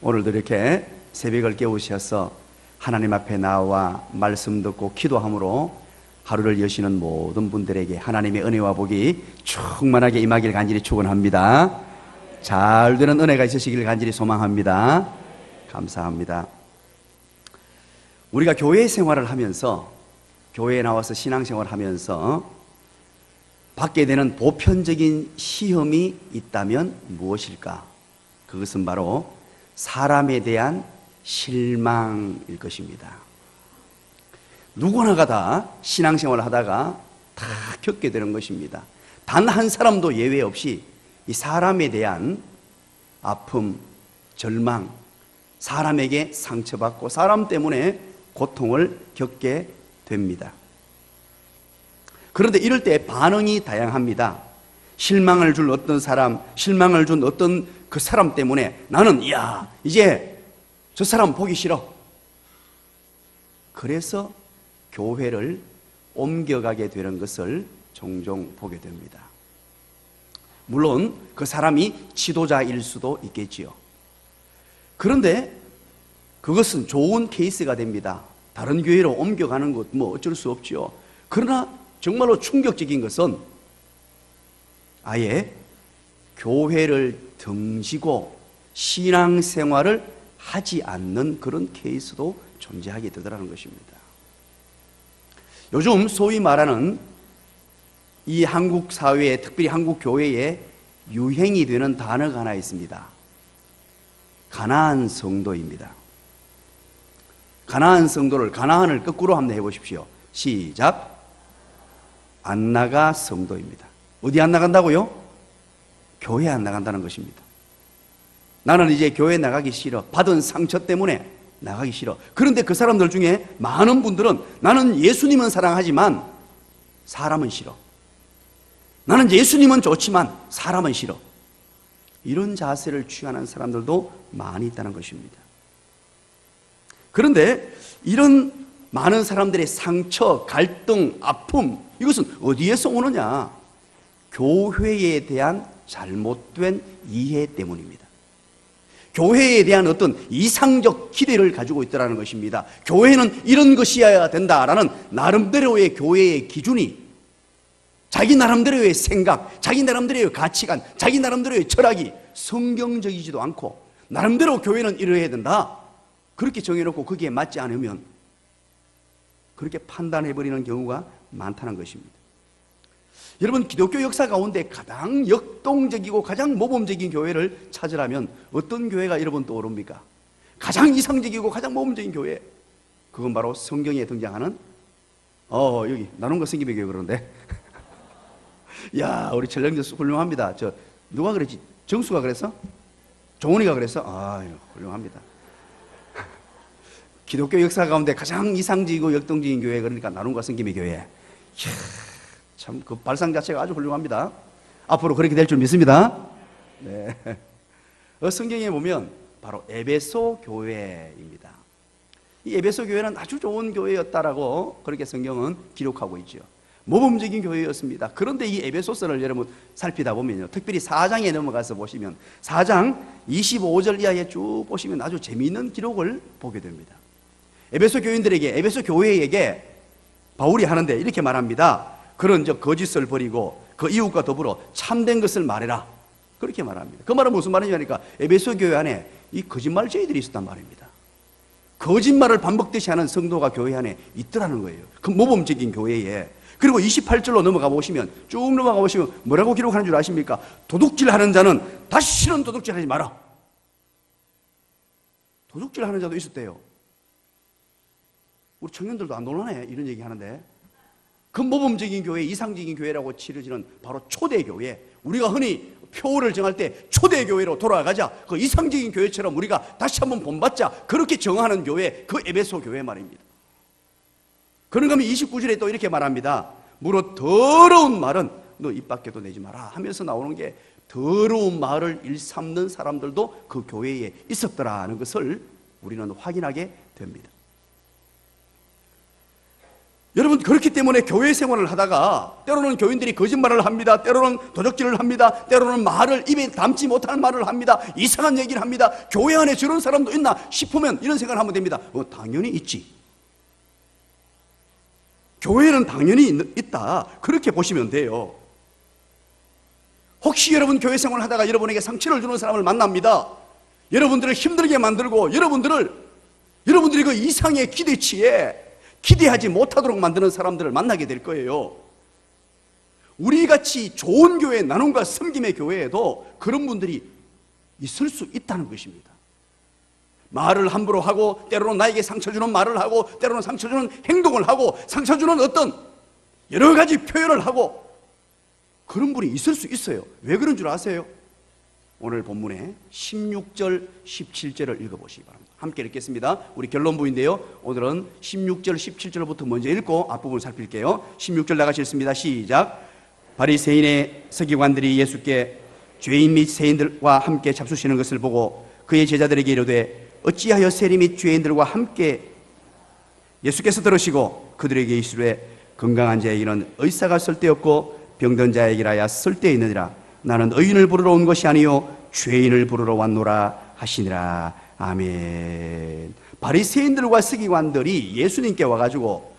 오늘도 이렇게 새벽을 깨우셔서 하나님 앞에 나와 말씀 듣고 기도함으로 하루를 여시는 모든 분들에게 하나님의 은혜와 복이 충만하게 임하길 간절히 축원합니다. 잘 되는 은혜가 있으시길 간절히 소망합니다. 감사합니다. 우리가 교회 생활을 하면서, 교회에 나와서 신앙생활을 하면서 받게 되는 보편적인 시험이 있다면 무엇일까? 그것은 바로 사람에 대한 실망일 것입니다. 누구나가 다 신앙생활을 하다가 다 겪게 되는 것입니다. 단 한 사람도 예외 없이 이 사람에 대한 아픔, 절망, 사람에게 상처받고 사람 때문에 고통을 겪게 됩니다. 그런데 이럴 때 반응이 다양합니다. 실망을 줄 어떤 사람, 실망을 준 어떤 그 사람 때문에 나는 이제 저 사람 보기 싫어. 그래서 교회를 옮겨가게 되는 것을 종종 보게 됩니다. 물론 그 사람이 지도자일 수도 있겠지요. 그런데 그것은 좋은 케이스가 됩니다. 다른 교회로 옮겨가는 것 어쩔 수 없지요. 그러나 정말로 충격적인 것은 아예 교회를 등지고 신앙생활을 하지 않는 그런 케이스도 존재하게 되더라는 것입니다. 요즘 소위 말하는 이 한국 사회에, 특별히 한국 교회에 유행이 되는 단어가 하나 있습니다. 가나안 성도입니다. 가나안 성도를, 가나안을 거꾸로 한번 해보십시오. 시작. 안 나가 성도입니다. 어디 안 나간다고요? 교회 안 나간다는 것입니다. 나는 이제 교회 나가기 싫어. 받은 상처 때문에 나가기 싫어. 그런데 그 사람들 중에 많은 분들은 나는 예수님은 사랑하지만 사람은 싫어. 나는 예수님은 좋지만 사람은 싫어. 이런 자세를 취하는 사람들도 많이 있다는 것입니다. 그런데 이런 많은 사람들의 상처, 갈등, 아픔, 이것은 어디에서 오느냐? 교회에 대한 잘못된 이해 때문입니다. 교회에 대한 어떤 이상적 기대를 가지고 있다는 것입니다. 교회는 이런 것이어야 된다라는 나름대로의 교회의 기준이, 자기 나름대로의 생각, 자기 나름대로의 가치관, 자기 나름대로의 철학이 성경적이지도 않고 나름대로 교회는 이래야 된다, 그렇게 정해놓고 거기에 맞지 않으면 그렇게 판단해버리는 경우가 많다는 것입니다. 여러분, 기독교 역사 가운데 가장 역동적이고 가장 모범적인 교회를 찾으라면 어떤 교회가 여러분 떠오릅니까? 가장 이상적이고 가장 모범적인 교회, 그건 바로 성경에 등장하는 여기 나눔과 성김의 교회. 그런데 야, 우리 전령교 훌륭합니다. 누가 그랬지? 정수가 그랬어? 종훈이가 그랬어? 아유, 훌륭합니다. 기독교 역사 가운데 가장 이상적이고 역동적인 교회, 그러니까 나눔과 성김의 교회. 참 그 발상 자체가 아주 훌륭합니다. 앞으로 그렇게 될 줄 믿습니다. 네. 성경에 보면 바로 에베소 교회입니다. 이 에베소 교회는 아주 좋은 교회였다라고 그렇게 성경은 기록하고 있죠. 모범적인 교회였습니다. 그런데 이 에베소서를 여러분 살피다 보면요, 특별히 4장에 넘어가서 보시면 4장 25절 이하에 쭉 보시면 아주 재미있는 기록을 보게 됩니다. 에베소 교인들에게, 에베소 교회에게 바울이 하는데 이렇게 말합니다. 그런 거짓을 버리고 그 이웃과 더불어 참된 것을 말해라, 그렇게 말합니다. 그 말은 무슨 말이냐니까 에베소 교회 안에 이 거짓말쟁이들이 있었단 말입니다. 거짓말을 반복되이 하는 성도가 교회 안에 있더라는 거예요. 그 모범적인 교회에. 그리고 28절로 넘어가 보시면, 쭉 넘어가 보시면 뭐라고 기록하는 줄 아십니까? 도둑질하는 자는 다시는 도둑질하지 마라. 도둑질하는 자도 있었대요. 우리 청년들도 안 놀라네, 이런 얘기 하는데. 그 모범적인 교회, 이상적인 교회라고 치러지는 바로 초대교회, 우리가 흔히 표를 정할 때 초대교회로 돌아가자, 그 이상적인 교회처럼 우리가 다시 한번 본받자, 그렇게 정하는 교회, 그 에베소 교회 말입니다. 그런가 하면 29절에 또 이렇게 말합니다. 무릇 더러운 말은 너 입 밖에도 내지 마라 하면서 나오는 게, 더러운 말을 일삼는 사람들도 그 교회에 있었더라는 것을 우리는 확인하게 됩니다. 여러분, 그렇기 때문에 교회 생활을 하다가 때로는 교인들이 거짓말을 합니다. 때로는 도적질을 합니다. 때로는 말을 입에 담지 못할 말을 합니다. 이상한 얘기를 합니다. 교회 안에 저런 사람도 있나 싶으면 이런 생각을 하면 됩니다. 당연히 있지. 교회는 당연히 있다. 그렇게 보시면 돼요. 혹시 여러분 교회 생활을 하다가 여러분에게 상처를 주는 사람을 만납니다. 여러분들을 힘들게 만들고 여러분들이 그 이상의 기대치에 기대하지 못하도록 만드는 사람들을 만나게 될 거예요. 우리같이 좋은 교회, 나눔과 섬김의 교회에도 그런 분들이 있을 수 있다는 것입니다. 말을 함부로 하고, 때로는 나에게 상처 주는 말을 하고, 때로는 상처 주는 행동을 하고, 상처 주는 어떤 여러 가지 표현을 하고, 그런 분이 있을 수 있어요. 왜 그런 줄 아세요? 오늘 본문에 16절, 17절을 읽어보시기 바랍니다. 함께 읽겠습니다. 우리 결론부인데요, 오늘은 16절, 17절부터 먼저 읽고 앞부분을 살필게요. 16절 나가시겠습니다. 시작. 바리새인의 서기관들이 예수께 죄인 및 세인들과 함께 잡수시는 것을 보고 그의 제자들에게 이르되 어찌하여 세리 및 죄인들과 함께, 예수께서 들으시고 그들에게 이르시되 건강한 자에게는 의사가 쓸데없고 병든 자에게라야 쓸데있느니라. 나는 의인을 부르러 온 것이 아니요 죄인을 부르러 왔노라 하시니라. 아멘. 바리새인들과 서기관들이 예수님께 와가지고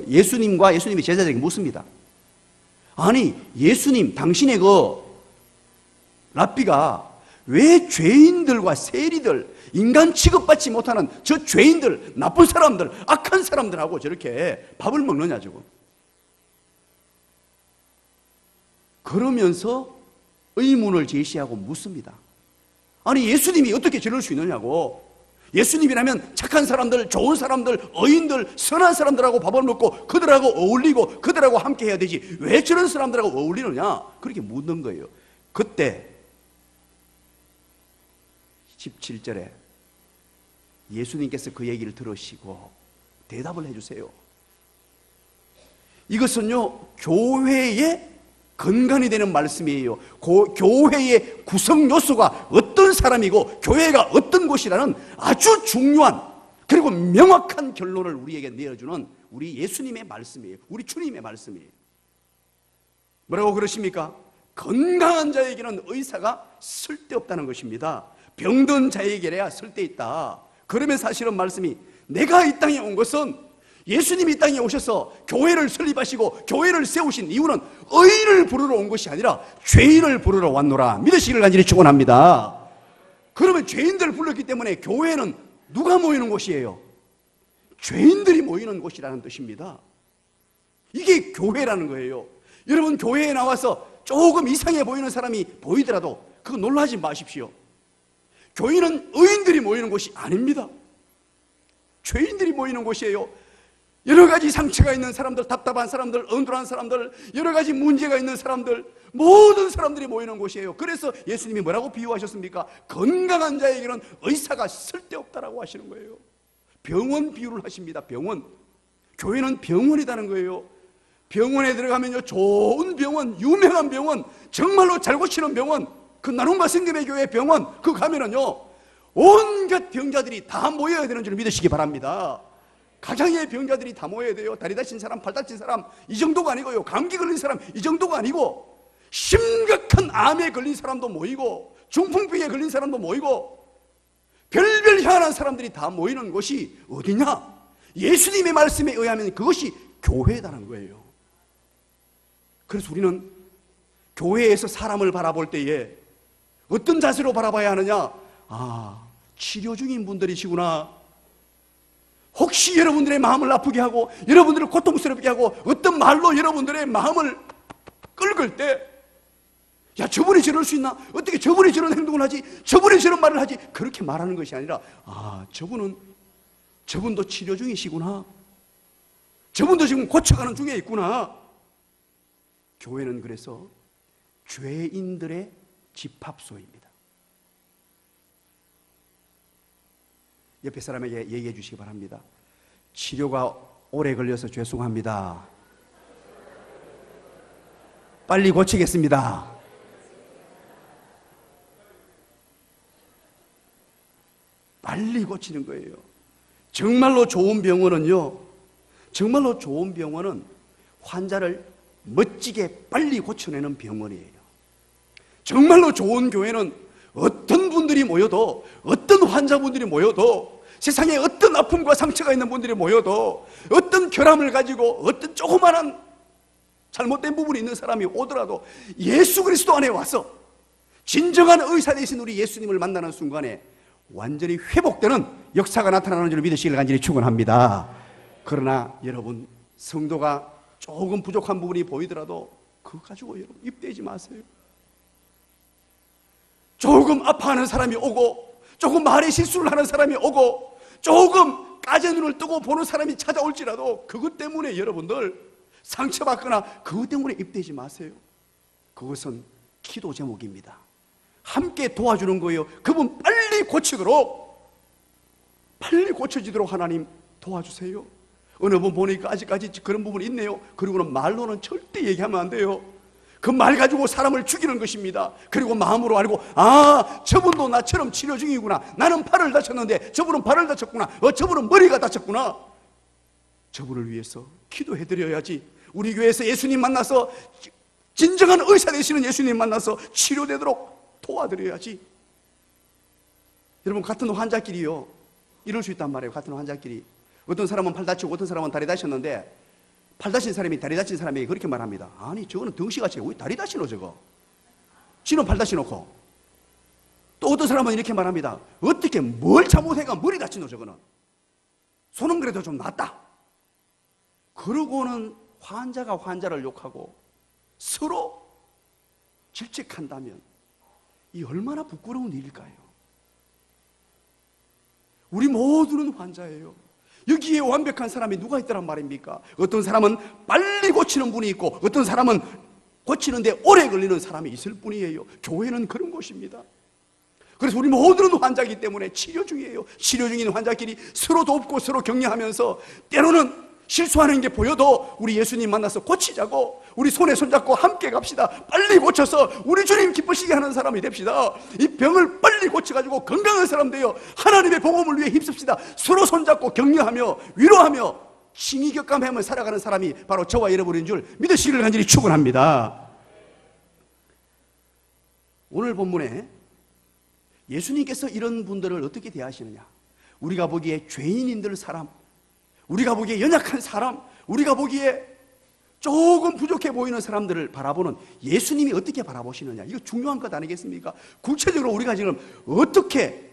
예수님과 예수님의 제자들에게 묻습니다. 아니, 예수님, 당신의 그 랍비가 왜 죄인들과 세리들, 인간 취급받지 못하는 저 죄인들, 나쁜 사람들, 악한 사람들하고 저렇게 밥을 먹느냐 지금. 그러면서 의문을 제시하고 묻습니다. 아니, 예수님이 어떻게 저럴 수 있느냐고. 예수님이라면 착한 사람들, 좋은 사람들, 의인들, 선한 사람들하고 밥을 먹고 그들하고 어울리고 그들하고 함께 해야 되지 왜 저런 사람들하고 어울리느냐, 그렇게 묻는 거예요. 그때 17절에 예수님께서 그 얘기를 들으시고 대답을 해주세요. 이것은요, 교회의 근간이 되는 말씀이에요. 교회의 구성 요소가 어떤 사람이고 교회가 어떤 곳이라는 아주 중요한 그리고 명확한 결론을 우리에게 내어주는 우리 예수님의 말씀이에요. 우리 주님의 말씀이에요. 뭐라고 그러십니까? 건강한 자에게는 의사가 쓸데없다는 것입니다. 병든 자에게야 쓸데있다. 그러면 사실은 말씀이, 내가 이 땅에 온 것은, 예수님이 이 땅에 오셔서 교회를 설립하시고 교회를 세우신 이유는 의인을 부르러 온 것이 아니라 죄인을 부르러 왔노라 믿으시기를 간절히 축원합니다. 그러면 죄인들을 불렀기 때문에 교회는 누가 모이는 곳이에요? 죄인들이 모이는 곳이라는 뜻입니다. 이게 교회라는 거예요. 여러분, 교회에 나와서 조금 이상해 보이는 사람이 보이더라도 그거 놀라지 마십시오. 교회는 의인들이 모이는 곳이 아닙니다. 죄인들이 모이는 곳이에요. 여러 가지 상처가 있는 사람들, 답답한 사람들, 언돌한 사람들, 여러 가지 문제가 있는 사람들, 모든 사람들이 모이는 곳이에요. 그래서 예수님이 뭐라고 비유하셨습니까? 건강한 자에게는 의사가 쓸데없다라고 하시는 거예요. 병원 비유를 하십니다. 병원. 교회는 병원이라는 거예요. 병원에 들어가면요, 좋은 병원, 유명한 병원, 정말로 잘 고치는 병원, 그 나눔과 섬김의 교회 병원, 그 가면은요, 온갖 병자들이 다 모여야 되는 줄 믿으시기 바랍니다. 가장의 병자들이 다 모여야 돼요. 다리 다친 사람, 팔 다친 사람, 이 정도가 아니고요. 감기 걸린 사람, 이 정도가 아니고, 심각한 암에 걸린 사람도 모이고, 중풍병에 걸린 사람도 모이고, 별별 희한한 사람들이 다 모이는 곳이 어디냐? 예수님의 말씀에 의하면 그것이 교회다는 거예요. 그래서 우리는 교회에서 사람을 바라볼 때에 어떤 자세로 바라봐야 하느냐? 아, 치료 중인 분들이시구나. 혹시 여러분들의 마음을 아프게 하고 여러분들을 고통스럽게 하고 어떤 말로 여러분들의 마음을 끌걸 때, 야, 저분이 저럴 수 있나? 어떻게 저분이 저런 행동을 하지? 저분이 저런 말을 하지? 그렇게 말하는 것이 아니라, 아, 저분도 치료 중이시구나. 저분도 지금 고쳐가는 중에 있구나. 교회는 그래서 죄인들의 집합소입니다. 옆에 사람에게 얘기해 주시기 바랍니다. 치료가 오래 걸려서 죄송합니다. 빨리 고치겠습니다. 빨리 고치는 거예요. 정말로 좋은 병원은요, 정말로 좋은 병원은 환자를 멋지게 빨리 고쳐내는 병원이에요. 정말로 좋은 교회는 어떤 분들이 모여도, 어떤 환자분들이 모여도, 세상에 어떤 아픔과 상처가 있는 분들이 모여도, 어떤 결함을 가지고 어떤 조그마한 잘못된 부분이 있는 사람이 오더라도 예수 그리스도 안에 와서 진정한 의사 되신 우리 예수님을 만나는 순간에 완전히 회복되는 역사가 나타나는 줄 믿으시길 간절히 축원합니다. 그러나 여러분, 성도가 조금 부족한 부분이 보이더라도 그거 가지고 여러분 입대지 마세요. 조금 아파하는 사람이 오고, 조금 말에 실수를 하는 사람이 오고, 조금 까제 눈을 뜨고 보는 사람이 찾아올지라도 그것 때문에 여러분들 상처받거나 그것 때문에 입대지 마세요. 그것은 기도 제목입니다. 함께 도와주는 거예요. 그분 빨리 고치도록, 빨리 고쳐지도록 하나님 도와주세요. 어느 분 보니까 아직까지 그런 부분이 있네요. 그리고는 말로는 절대 얘기하면 안 돼요. 그 말 가지고 사람을 죽이는 것입니다. 그리고 마음으로 알고, 아, 저분도 나처럼 치료 중이구나. 나는 팔을 다쳤는데 저분은 발을 다쳤구나. 저분은 머리가 다쳤구나. 저분을 위해서 기도해드려야지. 우리 교회에서 예수님 만나서, 진정한 의사 되시는 예수님 만나서 치료되도록 도와드려야지. 여러분, 같은 환자끼리요, 이럴 수 있단 말이에요. 같은 환자끼리. 어떤 사람은 팔 다치고 어떤 사람은 다리 다쳤는데, 팔 다친 사람이 다리 다친 사람에게 그렇게 말합니다. 아니, 저거는 덩치같이 왜 다리 다치노 저거? 지는 팔 다치놓고. 또 어떤 사람은 이렇게 말합니다. 어떻게 뭘 잘못해가 머리 다치노 저거는? 손은 그래도 좀 낫다. 그러고는 환자가 환자를 욕하고 서로 질책한다면 이 얼마나 부끄러운 일일까요? 우리 모두는 환자예요. 여기에 완벽한 사람이 누가 있더란 말입니까? 어떤 사람은 빨리 고치는 분이 있고, 어떤 사람은 고치는데 오래 걸리는 사람이 있을 뿐이에요. 교회는 그런 곳입니다. 그래서 우리 모두는 환자이기 때문에 치료 중이에요. 치료 중인 환자끼리 서로 돕고 서로 격려하면서, 때로는 실수하는 게 보여도 우리 예수님 만나서 고치자고, 우리 손에 손잡고 함께 갑시다. 빨리 고쳐서 우리 주님 기쁘시게 하는 사람이 됩시다. 이 병을 빨리 고쳐가지고 건강한 사람 되어 하나님의 복음을 위해 힘씁시다. 서로 손잡고 격려하며 위로하며 칭의격감하며 살아가는 사람이 바로 저와 여러분인 줄 믿으시기를 간절히 축원합니다. 오늘 본문에 예수님께서 이런 분들을 어떻게 대하시느냐? 우리가 보기에 죄인인들 사람, 우리가 보기에 연약한 사람, 우리가 보기에 조금 부족해 보이는 사람들을 바라보는 예수님이 어떻게 바라보시느냐, 이거 중요한 것 아니겠습니까? 구체적으로 우리가 지금 어떻게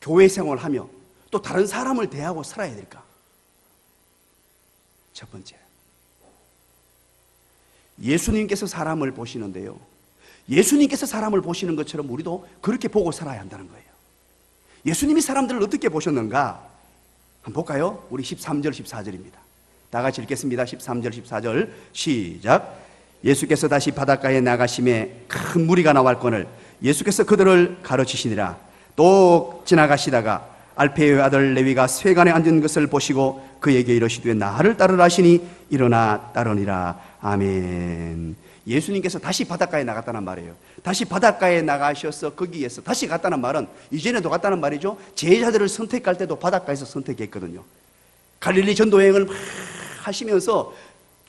교회 생활을 하며 또 다른 사람을 대하고 살아야 될까? 첫 번째, 예수님께서 사람을 보시는데요, 예수님께서 사람을 보시는 것처럼 우리도 그렇게 보고 살아야 한다는 거예요. 예수님이 사람들을 어떻게 보셨는가? 한번 볼까요? 우리 13절 14절입니다. 다 같이 읽겠습니다. 13절 14절 시작. 예수께서 다시 바닷가에 나가심에 큰 무리가 나왔거늘 예수께서 그들을 가르치시니라. 또 지나가시다가 알페의 아들 레위가 쇠관에 앉은 것을 보시고 그에게 이르시되 나를 따르라 하시니 일어나 따르니라. 아멘. 예수님께서 다시 바닷가에 나갔다는 말이에요. 다시 바닷가에 나가셔서 거기에서 다시 갔다는 말은 이전에도 갔다는 말이죠. 제자들을 선택할 때도 바닷가에서 선택했거든요. 갈릴리 전도여행을 막 하시면서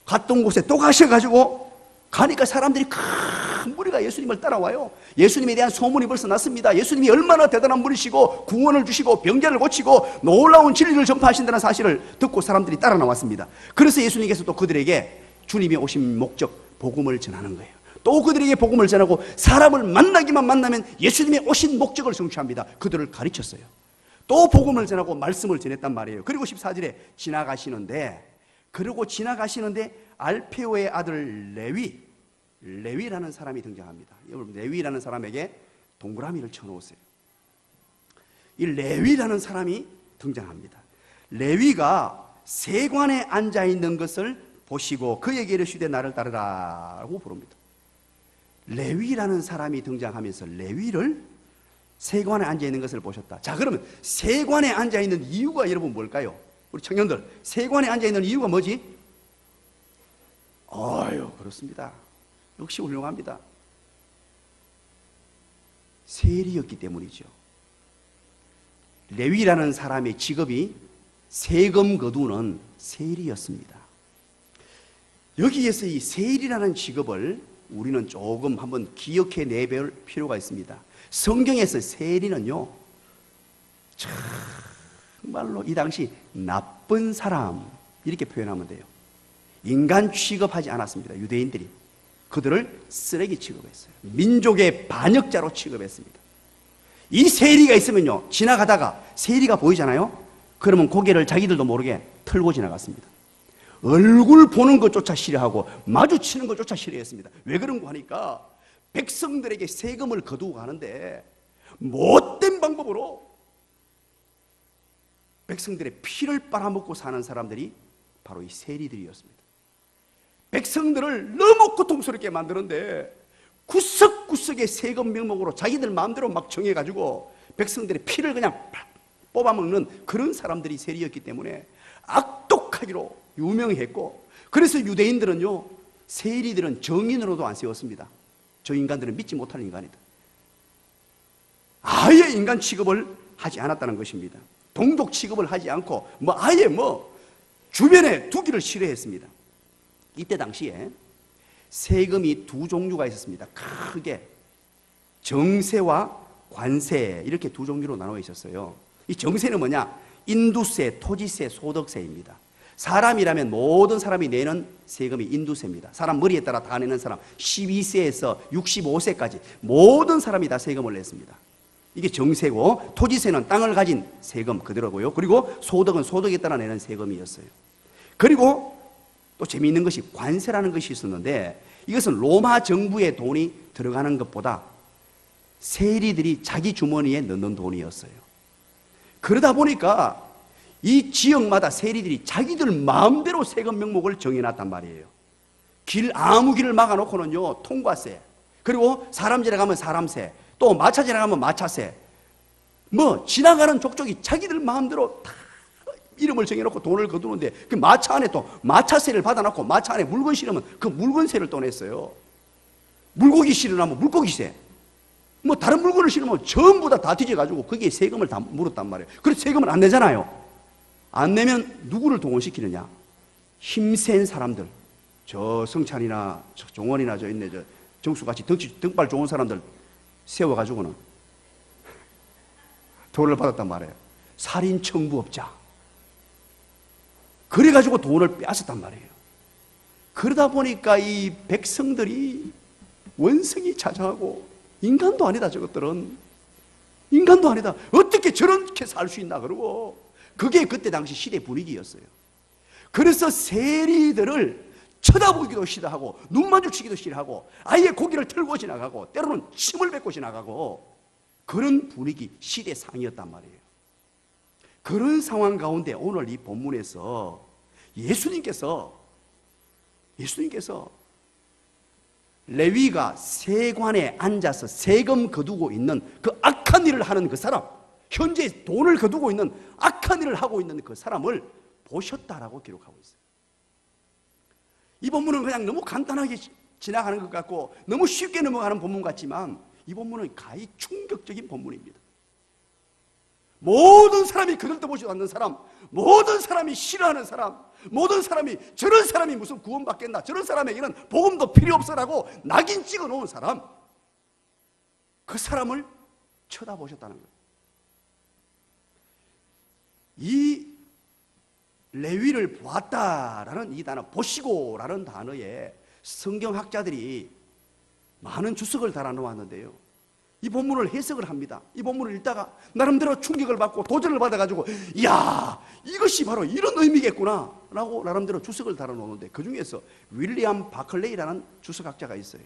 갔던 곳에 또 가셔가지고 가니까 사람들이 큰 무리가 예수님을 따라와요. 예수님에 대한 소문이 벌써 났습니다. 예수님이 얼마나 대단한 분이시고 구원을 주시고 병자를 고치고 놀라운 진리를 전파하신다는 사실을 듣고 사람들이 따라 나왔습니다. 그래서 예수님께서 또 그들에게 주님이 오신 목적, 복음을 전하는 거예요. 또 그들에게 복음을 전하고 사람을 만나기만 만나면 예수님의 오신 목적을 성취합니다. 그들을 가르쳤어요. 또 복음을 전하고 말씀을 전했단 말이에요. 그리고 14절에 지나가시는데 알페오의 아들 레위라는 사람이 등장합니다. 여러분, 레위라는 사람에게 동그라미를 쳐놓으세요. 이 레위라는 사람이 등장합니다. 레위가 세관에 앉아있는 것을 보시고 그에게 이르시되 나를 따르라고 부릅니다. 레위라는 사람이 등장하면서 레위를 세관에 앉아있는 것을 보셨다. 자, 그러면 세관에 앉아있는 이유가 여러분 뭘까요? 우리 청년들, 세관에 앉아있는 이유가 뭐지? 그렇습니다. 역시 훌륭합니다. 세리였기 때문이죠. 레위라는 사람의 직업이 세금 거두는 세리였습니다. 여기에서 이 세리라는 직업을 우리는 조금 한번 기억해 내볼 필요가 있습니다. 성경에서 세리는요, 정말로 이 당시 나쁜 사람 이렇게 표현하면 돼요. 인간 취급하지 않았습니다. 유대인들이 그들을 쓰레기 취급했어요. 민족의 반역자로 취급했습니다. 이 세리가 있으면요, 지나가다가 세리가 보이잖아요. 그러면 고개를 자기들도 모르게 털고 지나갔습니다. 얼굴 보는 것조차 싫어하고 마주치는 것조차 싫어했습니다. 왜 그런가 하니까 백성들에게 세금을 거두고 가는데 못된 방법으로 백성들의 피를 빨아먹고 사는 사람들이 바로 이 세리들이었습니다. 백성들을 너무 고통스럽게 만드는데 구석구석의 세금 명목으로 자기들 마음대로 막 정해가지고 백성들의 피를 그냥 뽑아먹는 그런 사람들이 세리였기 때문에 악독하기로 유명했고, 그래서 유대인들은요, 세리들은 정인으로도 안 세웠습니다. 저 인간들은 믿지 못할 인간이다. 아예 인간 취급을 하지 않았다는 것입니다. 동족 취급을 하지 않고 아예 주변에 두기를 싫어했습니다. 이때 당시에 세금이 두 종류가 있었습니다. 크게 정세와 관세 이렇게 두 종류로 나눠 있었어요. 이 정세는 뭐냐? 인두세, 토지세, 소득세입니다. 사람이라면 모든 사람이 내는 세금이 인두세입니다. 사람 머리에 따라 다 내는 사람 12세에서 65세까지 모든 사람이 다 세금을 냈습니다. 이게 정세고, 토지세는 땅을 가진 세금 그대로고요. 그리고 소득은 소득에 따라 내는 세금이었어요. 그리고 또 재미있는 것이 관세라는 것이 있었는데, 이것은 로마 정부의 돈이 들어가는 것보다 세리들이 자기 주머니에 넣는 돈이었어요. 그러다 보니까 이 지역마다 세리들이 자기들 마음대로 세금 명목을 정해놨단 말이에요. 아무 길을 막아놓고는요, 통과세, 그리고 사람 지나가면 사람세, 또 마차 지나가면 마차세, 지나가는 족족이 자기들 마음대로 다 이름을 정해놓고 돈을 거두는데, 그 마차 안에 또 마차세를 받아놓고 마차 안에 물건 실으면 그 물건세를 또 냈어요. 물고기 실으면 물고기세, 다른 물건을 실으면 전부 다 뒤져가지고 거기에 세금을 다 물었단 말이에요. 그래서 세금을 안 내잖아요. 안 내면 누구를 동원시키느냐? 힘센 사람들, 저 성찬이나 저 종원이나 저 있네, 저 정수같이 등발 좋은 사람들 세워가지고는 돈을 받았단 말이에요. 살인 청부업자. 그래가지고 돈을 빼앗았단 말이에요. 그러다 보니까 이 백성들이 원성이 자자하고, 인간도 아니다, 저것들은 인간도 아니다, 어떻게 저렇게 살 수 있나, 그러고 그게 그때 당시 시대 분위기였어요. 그래서 세리들을 쳐다보기도 싫어하고 눈 마주치기도 싫어하고 아예 고개를 털고 지나가고 때로는 침을 뱉고 지나가고, 그런 분위기, 시대상이었단 말이에요. 그런 상황 가운데 오늘 이 본문에서 예수님께서 레위가 세관에 앉아서 세금 거두고 있는 그 악한 일을 하는 그 사람, 현재 돈을 거두고 있는 악한 일을 하고 있는 그 사람을 보셨다라고 기록하고 있어요. 이 본문은 그냥 너무 간단하게 지나가는 것 같고 너무 쉽게 넘어가는 본문 같지만, 이 본문은 가히 충격적인 본문입니다. 모든 사람이 그걸 떠보지도 않는 사람, 모든 사람이 싫어하는 사람, 모든 사람이 저런 사람이 무슨 구원받겠나, 저런 사람에게는 복음도 필요 없어라고 낙인 찍어 놓은 사람, 그 사람을 쳐다보셨다는 거예요. 이 레위를 보았다라는 이 단어, 보시고라는 단어에 성경학자들이 많은 주석을 달아 놓았는데요, 이 본문을 해석을 합니다. 이 본문을 읽다가 나름대로 충격을 받고 도전을 받아가지고, 이야, 이것이 바로 이런 의미겠구나 라고 나름대로 주석을 달아 놓는데, 그 중에서 윌리엄 바클레이라는 주석학자가 있어요.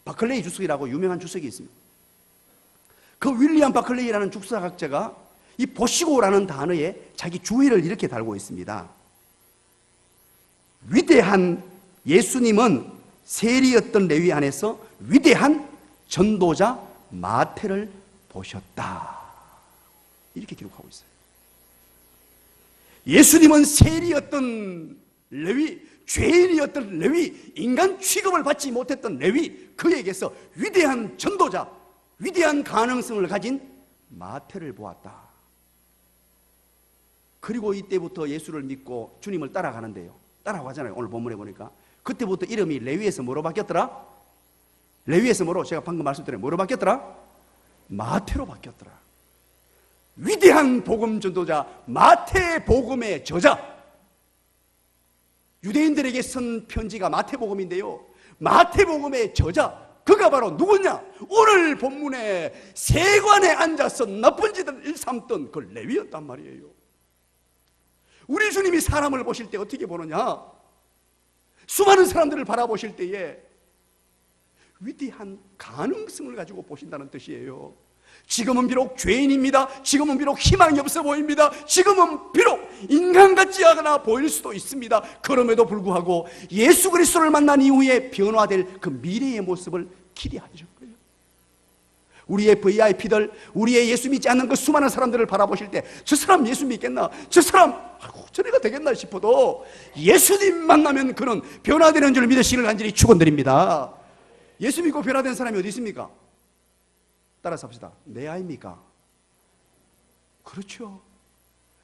바클레이 주석이라고 유명한 주석이 있습니다. 그 윌리엄 바클레이라는 주석학자가 이 보시고라는 단어에 자기 주의를 이렇게 달고 있습니다. 위대한 예수님은 세리였던 레위 안에서 위대한 전도자 마태를 보셨다, 이렇게 기록하고 있어요. 예수님은 세리였던 레위, 죄인이었던 레위, 인간 취급을 받지 못했던 레위, 그에게서 위대한 전도자, 위대한 가능성을 가진 마태를 보았다. 그리고 이때부터 예수를 믿고 주님을 따라가는데요. 따라가잖아요. 오늘 본문에 보니까. 그때부터 이름이 레위에서 뭐로 바뀌었더라? 레위에서 뭐로? 제가 방금 말씀드린 뭐로 바뀌었더라? 마태로 바뀌었더라. 위대한 복음 전도자 마태복음의 저자, 유대인들에게 쓴 편지가 마태복음인데요, 마태복음의 저자, 그가 바로 누구냐? 오늘 본문에 세관에 앉아서 나쁜 짓을 일삼던 그 레위였단 말이에요. 우리 주님이 사람을 보실 때 어떻게 보느냐? 수많은 사람들을 바라보실 때에 위대한 가능성을 가지고 보신다는 뜻이에요. 지금은 비록 죄인입니다. 지금은 비록 희망이 없어 보입니다. 지금은 비록 인간 같지 않아 보일 수도 있습니다. 그럼에도 불구하고 예수 그리스도를 만난 이후에 변화될 그 미래의 모습을 기대하셨고요. 우리의 VIP들, 우리의 예수 믿지 않는 그 수많은 사람들을 바라보실 때 저 사람 예수 믿겠나? 저 사람 저래가 되겠나 싶어도 예수님 만나면 그는 변화되는 줄 믿으시기를 간절히 축원드립니다. 예수 믿고 변화된 사람이 어디 있습니까? 따라서 합시다. 내 아입니까? 그렇죠.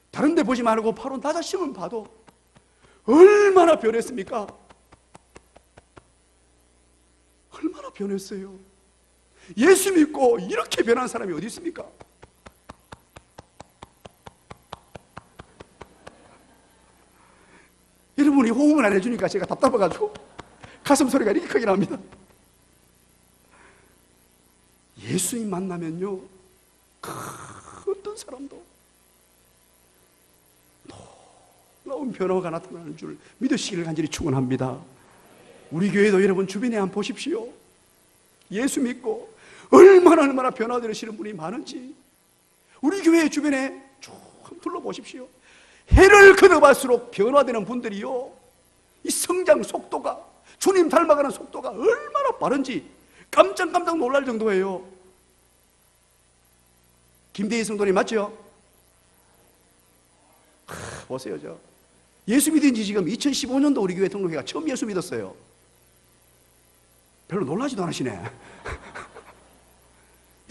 다른 데 보지 말고 바로 나 자신만 봐도 얼마나 변했습니까? 얼마나 변했어요. 예수 믿고 이렇게 변한 사람이 어디 있습니까? 여러분이 호응을 안 해주니까 제가 답답해가지고 가슴 소리가 이렇게 크게 납니다. 예수님 만나면요, 어떤 사람도 놀라운 변화가 나타나는 줄 믿으시기를 간절히 축원합니다. 우리 교회도 여러분 주변에 한번 보십시오. 예수 믿고 얼마나 변화되시는 분이 많은지 우리 교회 주변에 쭉 둘러보십시오. 해를 거듭할수록 변화되는 분들이요, 이 성장 속도가, 주님 닮아가는 속도가 얼마나 빠른지 깜짝 놀랄 정도예요. 김대희 성도님 맞죠? 보세요. 저 예수 믿은 지 지금 2015년도 우리 교회 등록회가 처음 예수 믿었어요. 별로 놀라지도 않으시네.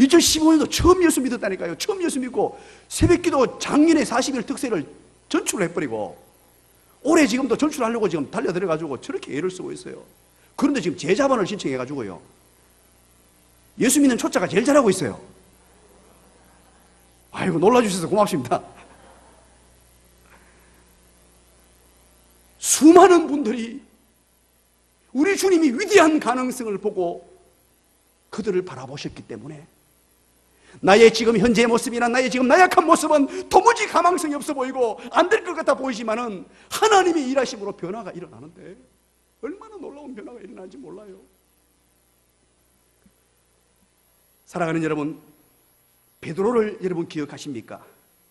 2015년도 처음 예수 믿었다니까요. 처음 예수 믿고 새벽기도 작년에 40일 특세를 전출을 해버리고 올해 지금도 전출하려고 지금 달려들어가지고 저렇게 애를 쓰고 있어요. 그런데 지금 제자반을 신청해가지고요, 예수 믿는 초짜가 제일 잘하고 있어요. 아이고, 놀라주셔서 고맙습니다. 수많은 분들이 우리 주님이 위대한 가능성을 보고 그들을 바라보셨기 때문에 나의 지금 현재의 모습이나 나의 지금 나약한 모습은 도무지 가망성이 없어 보이고 안 될 것 같아 보이지만은 하나님의 일하심으로 변화가 일어나는데 얼마나 놀라운 변화가 일어나는지 몰라요. 사랑하는 여러분, 베드로를 여러분 기억하십니까?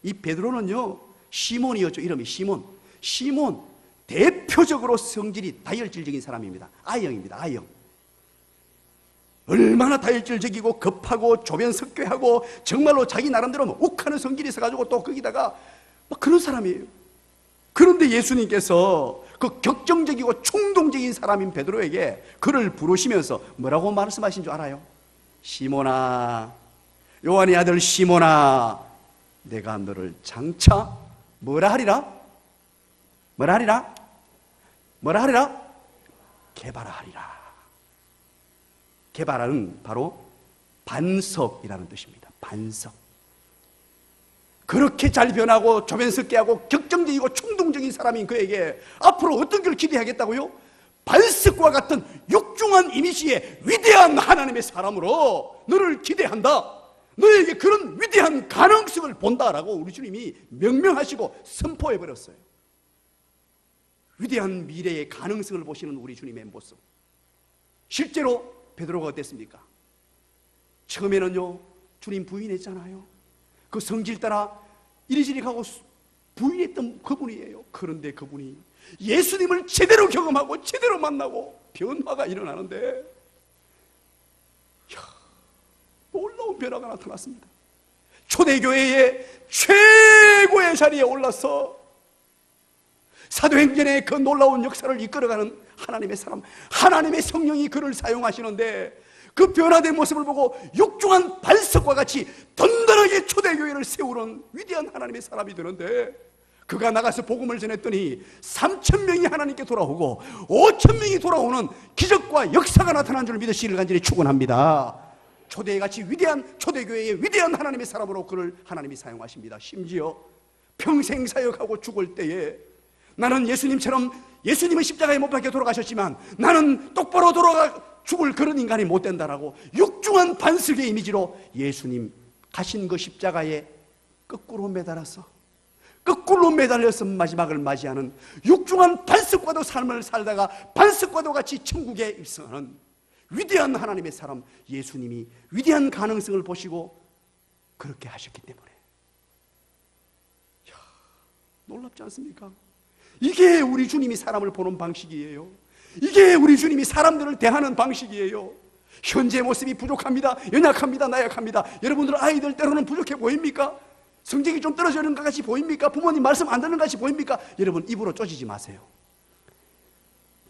이 베드로는요, 시몬이었죠. 이름이 시몬. 시몬, 대표적으로 성질이 다혈질적인 사람입니다. I형입니다. I형. 얼마나 다혈질적이고 급하고 조변석괴하고 정말로 자기 나름대로 욱하는 성질이 있어가지고 또 거기다가 막 그런 사람이에요. 그런데 예수님께서 그 격정적이고 충동적인 사람인 베드로에게 그를 부르시면서 뭐라고 말씀하신 줄 알아요? 시몬아, 요한의 아들 시몬아, 내가 너를 장차 뭐라 하리라? 뭐라 하리라? 뭐라 하리라? 개발하리라. 개발은 바로 반석이라는 뜻입니다. 반석. 그렇게 잘 변하고 조변석계하고 격정적이고 충동적인 사람인 그에게 앞으로 어떤 걸 기대하겠다고요? 반석과 같은 육중한 이미지의 위대한 하나님의 사람으로 너를 기대한다. 너에게 그런 위대한 가능성을 본다라고 우리 주님이 명명하시고 선포해버렸어요. 위대한 미래의 가능성을 보시는 우리 주님의 모습. 실제로 베드로가 어땠습니까? 처음에는요, 주님 부인했잖아요. 그 성질 따라 이리저리 가고 부인했던 그분이에요. 그런데 그분이 예수님을 제대로 경험하고 제대로 만나고 변화가 일어나는데 놀라운 변화가 나타났습니다. 초대교회의 최고의 자리에 올라서 사도행전의 그 놀라운 역사를 이끌어가는 하나님의 사람, 하나님의 성령이 그를 사용하시는데 그 변화된 모습을 보고 육중한 발석과 같이 든든하게 초대교회를 세우는 위대한 하나님의 사람이 되는데 그가 나가서 복음을 전했더니 3,000명이 하나님께 돌아오고 5,000명이 돌아오는 기적과 역사가 나타난 줄 믿으시기를 간절히 축원합니다. 초대같이 위대한 초대교회의 위대한 하나님의 사람으로 그를 하나님이 사용하십니다. 심지어 평생 사역하고 죽을 때에 나는 예수님처럼, 예수님은 십자가에 못 박혀 돌아가셨지만 나는 똑바로 돌아가 죽을 그런 인간이 못 된다라고 육중한 반석의 이미지로 예수님 가신 그 십자가에 거꾸로 매달려서 마지막을 맞이하는 육중한 반석과도 삶을 살다가 반석과도 같이 천국에 입성하는 위대한 하나님의 사람 예수님이 위대한 가능성을 보시고 그렇게 하셨기 때문에, 이야, 놀랍지 않습니까? 이게 우리 주님이 사람을 보는 방식이에요. 이게 우리 주님이 사람들을 대하는 방식이에요. 현재 모습이 부족합니다, 연약합니다, 나약합니다. 여러분들 아이들 때로는 부족해 보입니까? 성적이 좀 떨어지는 것 같이 보입니까? 부모님 말씀 안 듣는 것 같이 보입니까? 여러분 입으로 쪼지지 마세요.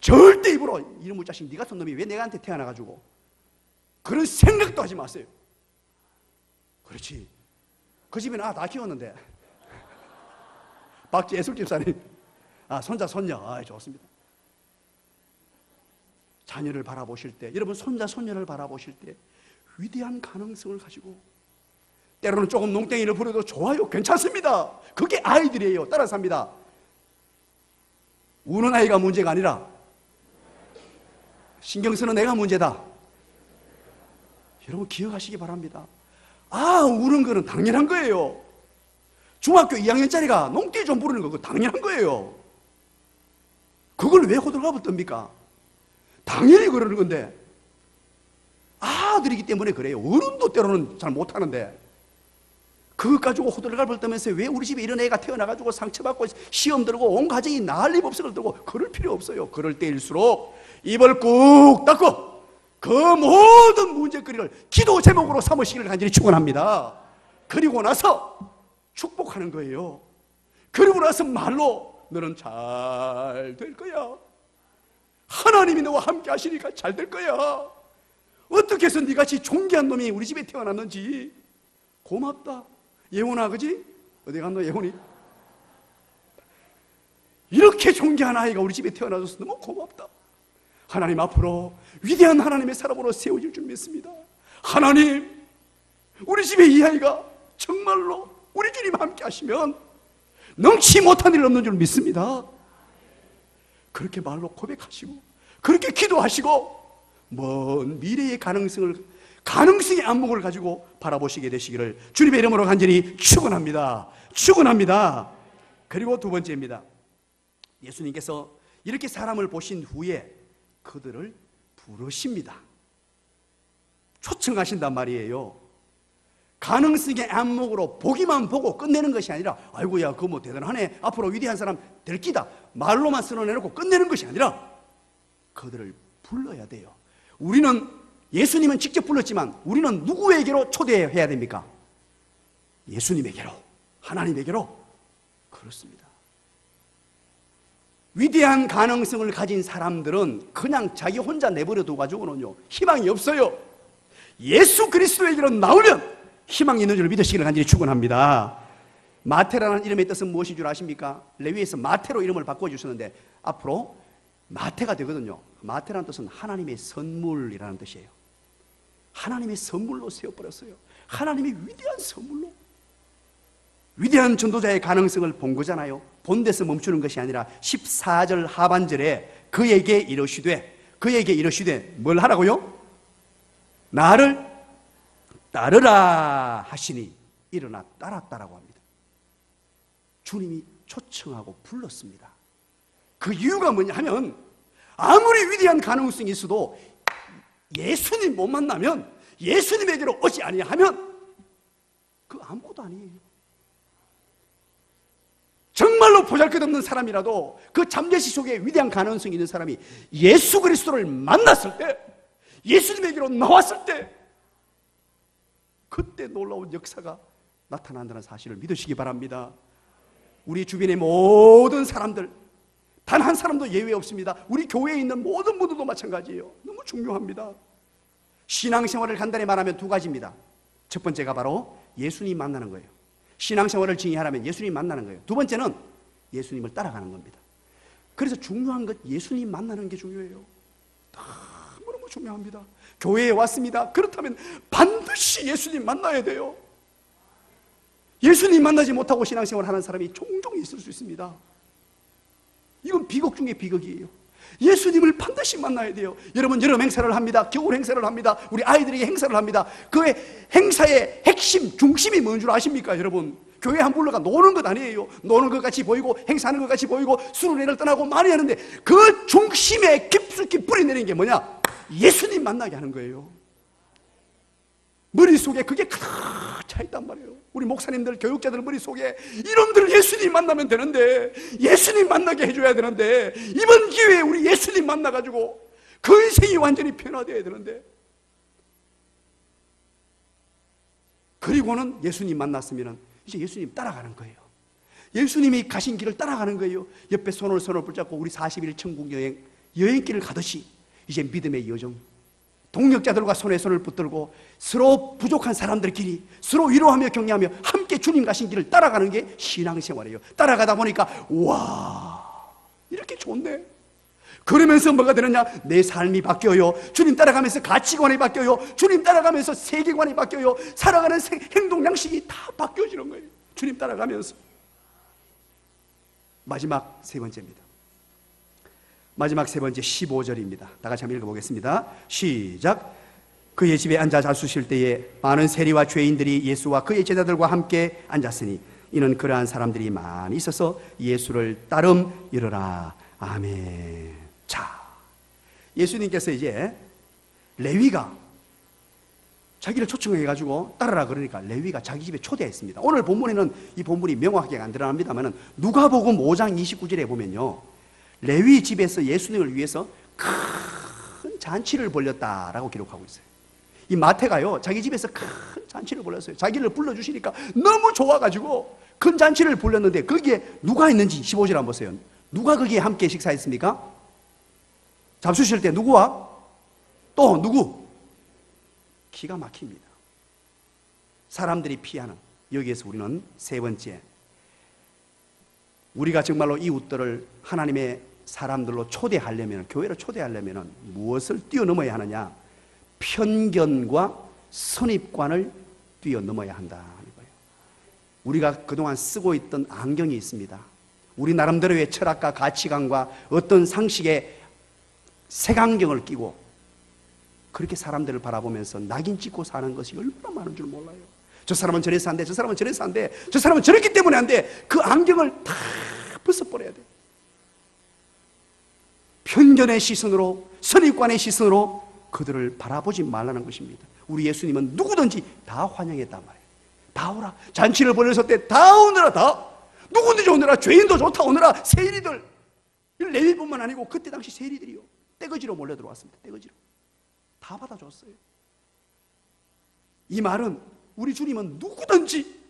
절대 입으로 이놈의 자식 네 같은 놈이 왜 내한테 태어나가지고, 그런 생각도 하지 마세요. 그렇지, 그 집에는 다 키웠는데 박재숙 집사님, 손자 손녀, 좋습니다. 자녀를 바라보실 때, 여러분 손자 손녀를 바라보실 때 위대한 가능성을 가지고, 때로는 조금 농땡이를 부려도 좋아요, 괜찮습니다. 그게 아이들이에요. 따라서 합니다. 우는 아이가 문제가 아니라 신경 쓰는 애가 문제다. 여러분 기억하시기 바랍니다. 우는 거는 당연한 거예요. 중학교 2학년짜리가 농땡이 좀 부르는 거 그거 당연한 거예요. 그걸 왜 호들갑을 떱니까? 당연히 그러는 건데, 아들이기 때문에 그래요. 어른도 때로는 잘 못하는데 그것 가지고 호들갑을 떨면서 왜 우리 집에 이런 애가 태어나가지고 상처받고 시험 들고 온 가정이 난리법석을 들고 그럴 필요 없어요. 그럴 때일수록 입을 꾹 닫고 그 모든 문제거리를 기도 제목으로 삼으시기를 간절히 축원합니다. 그리고 나서 축복하는 거예요. 그리고 나서 말로 너는 잘 될 거야, 하나님이 너와 함께 하시니까 잘 될 거야, 어떻게 해서 네같이 존귀한 놈이 우리 집에 태어났는지 고맙다 예훈아, 그지? 어디 갔노 예훈이? 이렇게 존귀한 아이가 우리 집에 태어나줘서 너무 고맙다. 하나님 앞으로 위대한 하나님의 사람으로 세워질 줄 믿습니다. 하나님, 우리 집에 이 아이가 정말로 우리 주님 함께 하시면 능치 못한 일 없는 줄 믿습니다. 그렇게 말로 고백하시고 그렇게 기도하시고 먼 미래의 가능성의 안목을 가지고 바라보시게 되시기를 주님의 이름으로 간절히 축원합니다. 축원합니다. 그리고 두 번째입니다. 예수님께서 이렇게 사람을 보신 후에 그들을 부르십니다. 초청하신단 말이에요. 가능성의 안목으로 보기만 보고 끝내는 것이 아니라, 아이고야 그거 뭐 대단하네, 앞으로 위대한 사람 될 기다, 말로만 쓸어내놓고 끝내는 것이 아니라 그들을 불러야 돼요. 예수님은 직접 불렀지만 우리는 누구에게로 초대해야 됩니까? 예수님에게로, 하나님에게로. 그렇습니다. 위대한 가능성을 가진 사람들은 그냥 자기 혼자 내버려 둬가지고는요 희망이 없어요. 예수 그리스도에게로 나오면 희망이 있는 줄 믿으시기를 간절히 축원합니다. 마태라는 이름의 뜻은 무엇인 줄 아십니까? 레위에서 마태로 이름을 바꿔주셨는데 앞으로 마태가 되거든요. 마태라는 뜻은 하나님의 선물이라는 뜻이에요. 하나님의 선물로 세워버렸어요. 하나님의 위대한 선물로. 위대한 전도자의 가능성을 본 거잖아요. 본 데서 멈추는 것이 아니라 14절 하반절에 그에게 이르시되 뭘 하라고요? 나를 따르라 하시니 일어나 따랐다라고 합니다. 주님이 초청하고 불렀습니다. 그 이유가 뭐냐 하면, 아무리 위대한 가능성이 있어도 예수님 못 만나면, 예수님에게로 오지 아니하면 그 아무것도 아니에요. 정말로 보잘것없는 사람이라도 그 잠재시 속에 위대한 가능성이 있는 사람이 예수 그리스도를 만났을 때, 예수님에게로 나왔을 때, 그때 놀라운 역사가 나타난다는 사실을 믿으시기 바랍니다. 우리 주변의 모든 사람들, 단 한 사람도 예외 없습니다. 우리 교회에 있는 모든 분들도 마찬가지예요. 너무 중요합니다. 신앙생활을 간단히 말하면 두 가지입니다. 첫 번째가 바로 예수님 만나는 거예요. 신앙생활을 증의하라면 예수님 만나는 거예요. 두 번째는 예수님을 따라가는 겁니다. 그래서 중요한 것, 예수님 만나는 게 중요해요. 너무너무 중요합니다. 교회에 왔습니다. 그렇다면 반드시 예수님 만나야 돼요. 예수님 만나지 못하고 신앙생활 하는 사람이 종종 있을 수 있습니다. 이건 비극 중에 비극이에요. 예수님을 반드시 만나야 돼요. 여러분, 여름 행사를 합니다. 겨울 행사를 합니다. 우리 아이들에게 행사를 합니다. 그 행사의 핵심, 중심이 뭔 줄 아십니까, 여러분? 교회 한 불러가 노는 것 아니에요. 노는 것 같이 보이고 행사하는 것 같이 보이고 수련회를 떠나고 많이 하는데 그 중심에 깊숙이 뿌리내리는 게 뭐냐? 예수님 만나게 하는 거예요. 머릿속에 그게 가득 차 있단 말이에요. 우리 목사님들, 교육자들 머릿속에 이놈들 예수님 만나면 되는데, 예수님 만나게 해줘야 되는데, 이번 기회에 우리 예수님 만나가지고 그 인생이 완전히 변화되어야 되는데, 그리고는 예수님 만났으면 이제 예수님 따라가는 거예요. 예수님이 가신 길을 따라가는 거예요. 옆에 손을 붙잡고 우리 40일 천국 여행길을 가듯이 이제 믿음의 여정, 동역자들과 손에 손을 붙들고 서로 부족한 사람들끼리 서로 위로하며 격려하며 함께 주님 가신 길을 따라가는 게 신앙생활이에요. 따라가다 보니까 와, 이렇게 좋네. 그러면서 뭐가 되느냐? 내 삶이 바뀌어요. 주님 따라가면서 가치관이 바뀌어요. 주님 따라가면서 세계관이 바뀌어요. 살아가는 행동 양식이 다 바뀌어지는 거예요. 주님 따라가면서. 마지막 세 번째입니다. 마지막 세 번째 15절입니다. 다 같이 한번 읽어보겠습니다. 시작. 그의 집에 앉아 잘 쑤실 때에 많은 세리와 죄인들이 예수와 그의 제자들과 함께 앉았으니 이는 그러한 사람들이 많이 있어서 예수를 따름이르라. 아멘. 자, 예수님께서 이제 레위가 자기를 초청해가지고 따르라 그러니까 레위가 자기 집에 초대했습니다. 오늘 본문에는 이 본문이 명확하게 안 드러납니다만 누가복음 5장 29절에 보면요, 레위 집에서 예수님을 위해서 큰 잔치를 벌였다라고 기록하고 있어요. 이 마태가요, 자기 집에서 큰 잔치를 벌였어요. 자기를 불러주시니까 너무 좋아가지고 큰 잔치를 벌였는데 거기에 누가 있는지 15절 한번 보세요. 누가 거기에 함께 식사했습니까? 잡수실 때 누구와? 또 누구? 기가 막힙니다. 사람들이 피하는, 여기에서 우리는 세 번째, 우리가 정말로 이웃들을 하나님의 사람들로 초대하려면, 교회로 초대하려면 무엇을 뛰어넘어야 하느냐? 편견과 선입관을 뛰어넘어야 한다는 거예요. 우리가 그동안 쓰고 있던 안경이 있습니다. 우리 나름대로의 철학과 가치관과 어떤 상식의 색안경을 끼고 그렇게 사람들을 바라보면서 낙인 찍고 사는 것이 얼마나 많은 줄 몰라요. 저 사람은 저래서 안 돼, 저 사람은 저래서 안 돼, 저 사람은 저랬기 때문에 안 돼. 그 안경을 다 벗어버려야 돼. 편견의 시선으로, 선입관의 시선으로 그들을 바라보지 말라는 것입니다. 우리 예수님은 누구든지 다 환영했단 말이에요. 다 오라. 잔치를 벌였을 때 다 오너라. 다 누구든지 오너라. 죄인도 좋다 오너라. 세리들, 레위뿐만 아니고 그때 당시 세리들이요, 떼거지로 몰려 들어왔습니다. 떼거지로 다 받아줬어요. 이 말은 우리 주님은 누구든지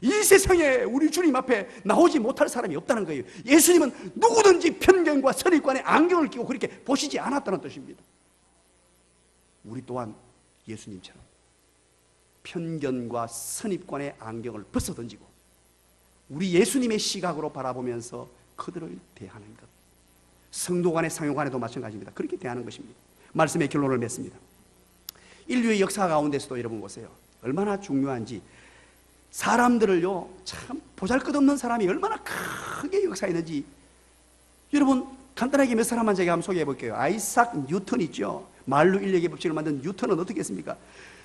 이 세상에 우리 주님 앞에 나오지 못할 사람이 없다는 거예요. 예수님은 누구든지 편견과 선입관의 안경을 끼고 그렇게 보시지 않았다는 뜻입니다. 우리 또한 예수님처럼 편견과 선입관의 안경을 벗어던지고 우리 예수님의 시각으로 바라보면서 그들을 대하는 것. 성도 간의 상호 간에도 마찬가지입니다. 그렇게 대하는 것입니다. 말씀의 결론을 맺습니다. 인류의 역사 가운데서도 여러분 보세요. 얼마나 중요한지. 사람들을요, 참 보잘것없는 사람이 얼마나 크게 역사했는지 여러분 간단하게 몇 사람만 제가 한번 소개해 볼게요. 아이삭 뉴턴 있죠. 만루 인력의 법칙을 만든 뉴턴은 어떻게 했습니까?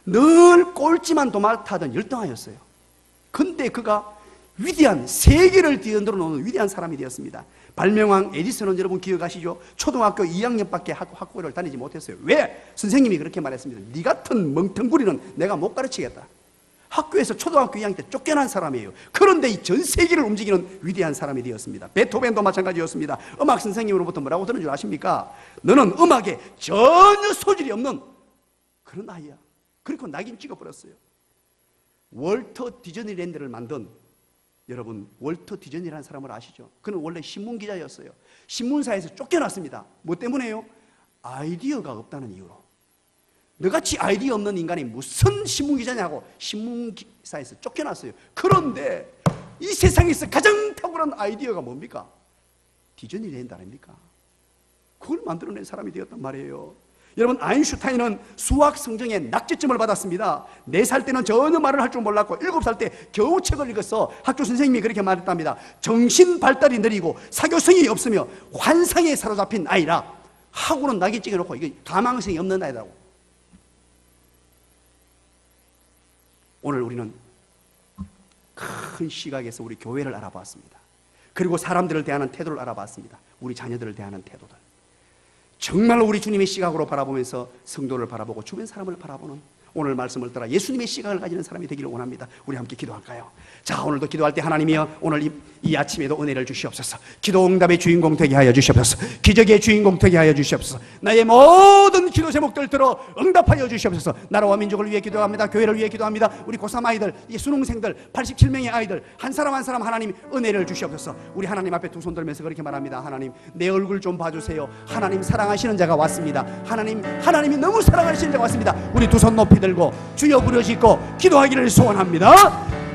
늘 꼴찌만 도맡아던 열등하였어요. 근데 그가 위대한, 세계를 뒤흔들어 놓는 위대한 사람이 되었습니다. 발명왕 에디슨은 여러분 기억하시죠? 초등학교 2학년밖에 학교를 다니지 못했어요. 왜? 선생님이 그렇게 말했습니다. 네 같은 멍텅구리는 내가 못 가르치겠다. 학교에서 초등학교 2학년 때 쫓겨난 사람이에요. 그런데 이 전 세계를 움직이는 위대한 사람이 되었습니다. 베토벤도 마찬가지였습니다. 음악 선생님으로부터 뭐라고 들은 줄 아십니까? 너는 음악에 전혀 소질이 없는 그런 아이야. 그리고 낙인 찍어버렸어요. 월터 디즈니랜드를 만든, 여러분 월터 디즈니라는 사람을 아시죠? 그는 원래 신문기자였어요. 신문사에서 쫓겨났습니다. 뭐 때문에요? 아이디어가 없다는 이유로. 너같이 아이디어 없는 인간이 무슨 신문기자냐고 신문사에서 쫓겨났어요. 그런데 이 세상에서 가장 탁월한 탁월한 아이디어가 뭡니까? 디즈니 랜드 아닙니까? 그걸 만들어낸 사람이 되었단 말이에요. 여러분, 아인슈타인은 수학 성적에 낙제점을 받았습니다. 4살 때는 전혀 말을 할 줄 몰랐고 7살 때 겨우 책을 읽어서 학교 선생님이 그렇게 말했답니다. 정신 발달이 느리고 사교성이 없으며 환상에 사로잡힌 아이라 하고는 낙이 찍어놓고 이게 가망성이 없는 아이라고. 오늘 우리는 큰 시각에서 우리 교회를 알아봤습니다. 그리고 사람들을 대하는 태도를 알아봤습니다. 우리 자녀들을 대하는 태도들. 정말로 우리 주님의 시각으로 바라보면서 성도를 바라보고 주변 사람을 바라보는 오늘 말씀을 따라 예수님의 시각을 가지는 사람이 되기를 원합니다. 우리 함께 기도할까요? 자, 오늘도 기도할 때 하나님이여, 오늘 이 아침에도 은혜를 주시옵소서. 기도 응답의 주인공 되게 하여 주시옵소서. 기적의 주인공 되게 하여 주시옵소서. 나의 모든 기도 제목들 들어 응답하여 주시옵소서. 나라와 민족을 위해 기도합니다. 교회를 위해 기도합니다. 우리 고3 아이들, 이 수능생들, 87명의 아이들 한 사람 한 사람 하나님 은혜를 주시옵소서. 우리 하나님 앞에 두 손 들면서 그렇게 말합니다. 하나님, 내 얼굴 좀 봐주세요. 하나님 사랑하시는 자가 왔습니다. 하나님이 너무 사랑하시는 자가 왔습니다. 우리 두 손 높이 들고 주여 부르짖고 기도하기를 소원합니다.